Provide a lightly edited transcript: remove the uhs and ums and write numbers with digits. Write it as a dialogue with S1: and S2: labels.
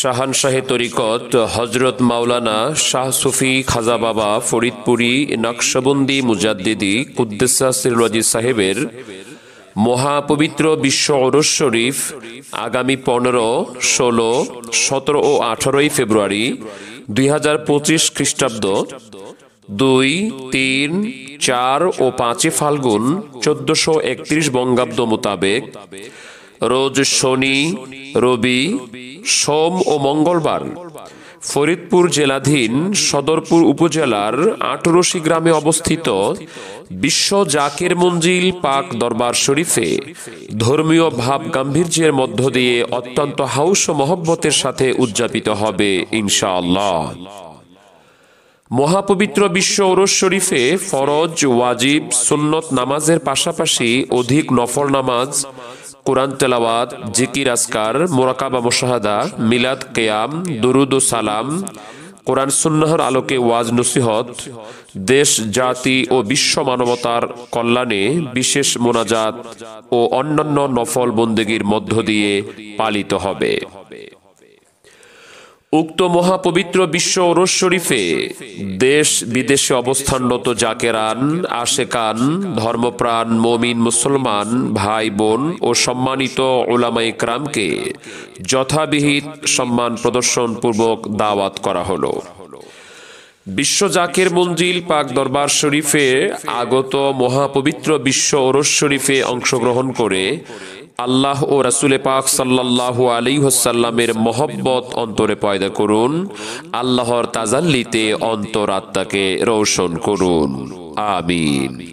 S1: শাহানশাহে তরিকত হজরত মাওলানা শাহ সুফি খাজা বাবা ফরিদপুরি নকশবন্দি মুজাদ্দিদি কুদ্দুসা সিরুল আজিজ সাহেবের মহাপবিত্র বিশ্ব ওরস শরীফ আগামী 15, 16, 17 ও 18 ফেব্রুয়ারি 2025 খ্রিস্টাব্দ 2, 3, 4 ও 5 ফাল্গুন 1431 বঙ্গাব্দ মোতাবেক রোজ শনি, রবি, সোম ও মঙ্গলবার ফরিদপুর জেলাধীন সদরপুর উপজেলার আটরশি গ্রামে অবস্থিত বিশ্ব জাকির মঞ্জিল পাক দরবার শরীফে ধর্মীয় ভাব গাম্ভীর্যের মধ্য দিয়ে অত্যন্ত হাউস ও মহব্বতের সাথে উদযাপিত হবে ইনশাআল্লাহ। মহাপবিত্র বিশ্ব ওরস শরীফে ফরজ, ওয়াজিব, সুন্নত নামাজের পাশাপাশি অধিক নফল নামাজ, কোরআন তেলাওয়াত, জিকির আজকার, মুরাকাবা মুশাহাদা, মিলাদ কিয়াম, দুরুদ ও সালাম, কোরআন সুন্নাহর আলোকে ওয়াজ নসিহত, দেশ জাতি ও বিশ্ব মানবতার কল্যাণে বিশেষ মোনাজাত ও অন্যান্য নফল বন্দেগীর মধ্য দিয়ে পালিত হবে। উক্ত মহাপবিত্র বিশ্ব ওরস শরীফে দেশ বিদেশে অবস্থানরত জাকেরান, আশেকান, ধর্মপ্রাণ মুমিন মুসলমান ভাই বোন ও সম্মানিত উলামা ইকরামকে যথাবিহিত সম্মান প্রদর্শন পূর্বক দাওয়াত করা হলো। বিশ্ব জাকির মঞ্জিল পাক দরবার শরীফে আগত মহাপবিত্র বিশ্ব ওরস শরীফে অংশগ্রহণ করে আল্লাহ ও রাসূল পাক সাল্লাল্লাহু আলাইহি ওয়াসাল্লামের মহব্বত অন্তরে পয়দা করুন। আল্লাহর তাজাল্লিতে অন্তরাত্মাকে রোশন করুন। আমিন।